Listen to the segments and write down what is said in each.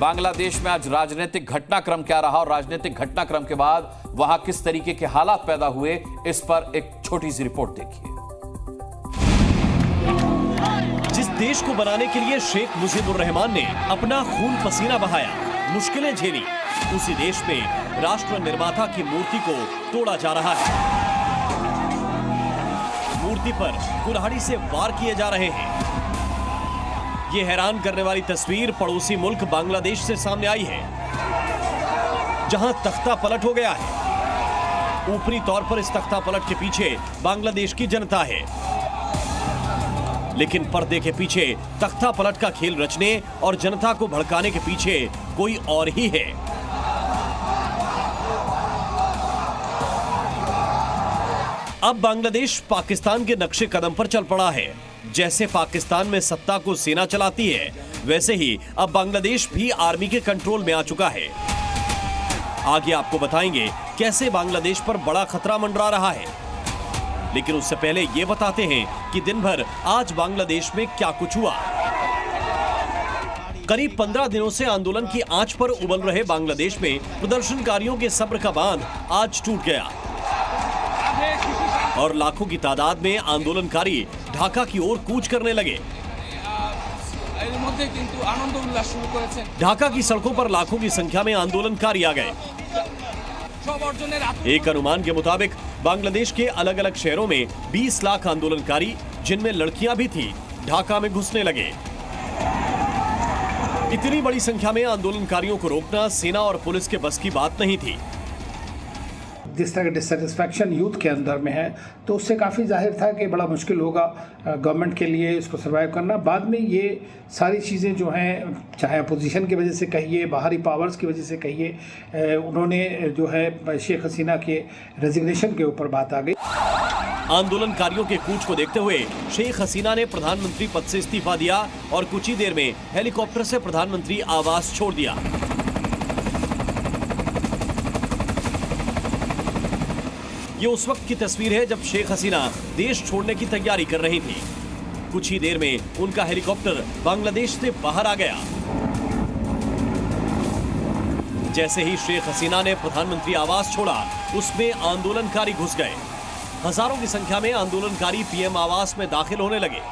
बांग्लादेश में आज राजनीतिक घटनाक्रम क्या रहा और राजनीतिक घटनाक्रम के बाद वहां किस तरीके के हालात पैदा हुए, इस पर एक छोटी सी रिपोर्ट देखिए। जिस देश को बनाने के लिए शेख मुजीबुर रहमान ने अपना खून पसीना बहाया, मुश्किलें झेली, उसी देश में राष्ट्र निर्माता की मूर्ति को तोड़ा जा रहा है। मूर्ति पर कुल्हाड़ी से वार किए जा रहे हैं। ये हैरान करने वाली तस्वीर पड़ोसी मुल्क बांग्लादेश से सामने आई है, जहां तख्ता पलट हो गया है। ऊपरी तौर पर इस तख्ता पलट के पीछे बांग्लादेश की जनता है, लेकिन पर्दे के पीछे तख्ता पलट का खेल रचने और जनता को भड़काने के पीछे कोई और ही है। अब बांग्लादेश पाकिस्तान के नक्शे कदम पर चल पड़ा है। जैसे पाकिस्तान में सत्ता को सेना चलाती है, वैसे ही अब बांग्लादेश भी आर्मी के कंट्रोल में आ चुका है। आगे आपको बताएंगे कैसे बांग्लादेश पर बड़ा खतरा मंडरा रहा है, लेकिन उससे पहले ये बताते हैं कि दिन भर आज बांग्लादेश में क्या कुछ हुआ। करीब 15 दिनों से आंदोलन की आंच पर उबल रहे बांग्लादेश में प्रदर्शनकारियों के सब्र का बांध आज टूट गया और लाखों की तादाद में आंदोलनकारी ढाका की ओर कूच करने लगे। ढाका की सड़कों पर लाखों की संख्या में आंदोलनकारी आ गए। एक अनुमान के मुताबिक बांग्लादेश के अलग अलग शहरों में 20 लाख आंदोलनकारी, जिनमें लड़कियां भी थी, ढाका में घुसने लगे। इतनी बड़ी संख्या में आंदोलनकारियों को रोकना सेना और पुलिस के बस की बात नहीं थी। जिस तरह का डिससेटिस्फैक्शन यूथ के अंदर में है, तो उससे काफ़ी जाहिर था कि बड़ा मुश्किल होगा गवर्नमेंट के लिए इसको सर्वाइव करना। बाद में ये सारी चीज़ें जो हैं, चाहे अपोजिशन की वजह से कहिए, बाहरी पावर्स की वजह से कहिए, उन्होंने जो है शेख हसीना के रेजिग्नेशन के ऊपर बात आ गई। आंदोलनकारियों के कूच को देखते हुए शेख हसीना ने प्रधानमंत्री पद से इस्तीफा दिया और कुछ ही देर में हेलीकॉप्टर से प्रधानमंत्री आवास छोड़ दिया। ये उस वक्त की तस्वीर है जब शेख हसीना देश छोड़ने की तैयारी कर रही थी। कुछ ही देर में उनका हेलीकॉप्टर बांग्लादेश से बाहर आ गया। जैसे ही शेख हसीना ने प्रधानमंत्री आवास छोड़ा, उसमें आंदोलनकारी घुस गए। हजारों की संख्या में आंदोलनकारी पीएम आवास में दाखिल होने लगे।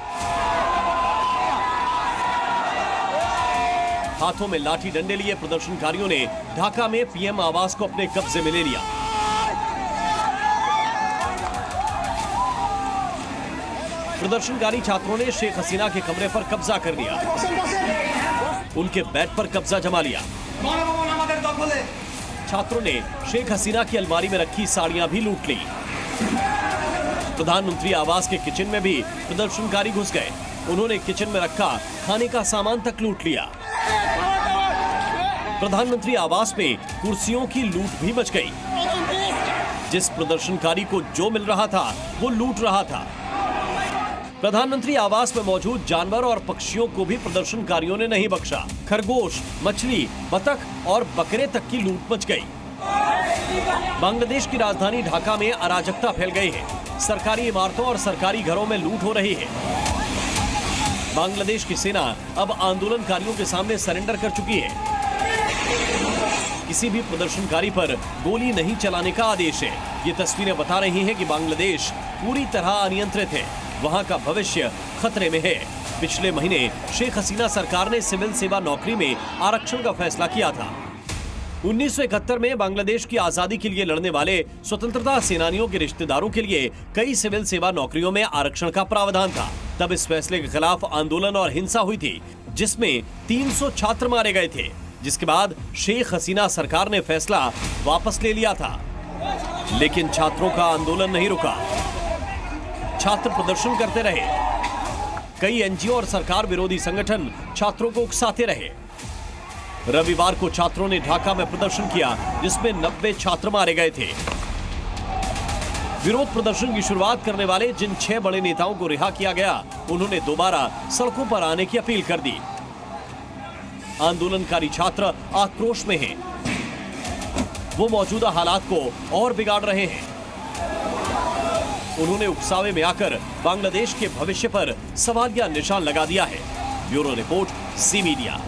हाथों में लाठी डंडे लिए प्रदर्शनकारियों ने ढाका में पीएम आवास को अपने कब्जे में ले लिया। प्रदर्शनकारी छात्रों ने शेख हसीना के कमरे पर कब्जा कर लिया, उनके बेड पर कब्जा जमा लिया। छात्रों ने शेख हसीना की अलमारी में रखी साड़ियां भी लूट ली। प्रधानमंत्री आवास के किचन में भी प्रदर्शनकारी घुस गए। उन्होंने किचन में रखा खाने का सामान तक लूट लिया। प्रधानमंत्री आवास में कुर्सियों की लूट भी मच गई। जिस प्रदर्शनकारी को जो मिल रहा था वो लूट रहा था। प्रधानमंत्री आवास में मौजूद जानवर और पक्षियों को भी प्रदर्शनकारियों ने नहीं बख्शा। खरगोश, मछली, बतख और बकरे तक की लूट मच गई। बांग्लादेश की राजधानी ढाका में अराजकता फैल गई है। सरकारी इमारतों और सरकारी घरों में लूट हो रही है। बांग्लादेश की सेना अब आंदोलनकारियों के सामने सरेंडर कर चुकी है। किसी भी प्रदर्शनकारी पर गोली नहीं चलाने का आदेश है। ये तस्वीरें बता रही हैं कि बांग्लादेश पूरी तरह अनियंत्रित है। वहां का भविष्य खतरे में है। पिछले महीने शेख हसीना सरकार ने सिविल सेवा नौकरी में आरक्षण का फैसला किया था। 1971 में बांग्लादेश की आजादी के लिए लड़ने वाले स्वतंत्रता सेनानियों के रिश्तेदारों के लिए कई सिविल सेवा नौकरियों में आरक्षण का प्रावधान था। तब इस फैसले के खिलाफ आंदोलन और हिंसा हुई थी, जिसमें 300 छात्र मारे गए थे। जिसके बाद शेख हसीना सरकार ने फैसला वापस ले लिया था, लेकिन छात्रों का आंदोलन नहीं रुका। छात्र प्रदर्शन करते रहे। कई एनजीओ और सरकार विरोधी संगठन छात्रों को उकसाते रहे। रविवार को छात्रों ने ढाका में प्रदर्शन किया, जिसमें 90 छात्र मारे गए थे। विरोध प्रदर्शन की शुरुआत करने वाले जिन 6 बड़े नेताओं को रिहा किया गया, उन्होंने दोबारा सड़कों पर आने की अपील कर दी। आंदोलनकारी छात्र आक्रोश में हैं। वो मौजूदा हालात को और बिगाड़ रहे हैं। उन्होंने उकसावे में आकर बांग्लादेश के भविष्य पर सवालिया निशान लगा दिया है। Bureau report, C media.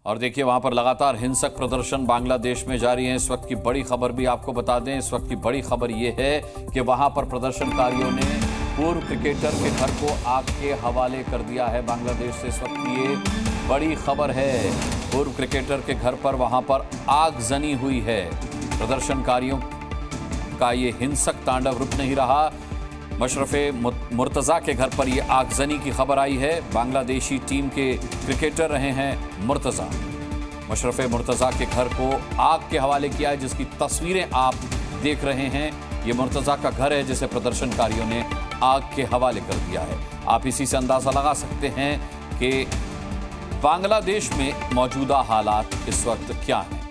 और देखिए वहां पर लगातार हिंसक प्रदर्शन बांग्लादेश में जारी है। इस वक्त की बड़ी खबर भी आपको बता दें, इस वक्त की बड़ी खबर यह है कि वहां पर प्रदर्शनकारियों ने पूर्व क्रिकेटर के घर को आग के हवाले कर दिया है। बांग्लादेश से इस वक्त की ये बड़ी खबर है। पूर्व क्रिकेटर के घर पर वहां पर आगजनी हुई है। प्रदर्शनकारियों का ये हिंसक तांडव रुक नहीं रहा। मशरफे मुर्तज़ा के घर पर यह आगजनी की खबर आई है। बांग्लादेशी टीम के क्रिकेटर रहे हैं मुर्तज़ा। मशरफे मुर्तज़ा के घर को आग के हवाले किया है, जिसकी तस्वीरें आप देख रहे हैं। ये मुर्तज़ा का घर है जिसे प्रदर्शनकारियों ने आग के हवाले कर दिया है। आप इसी से अंदाज़ा लगा सकते हैं कि बांग्लादेश में मौजूदा हालात इस वक्त क्या हैं।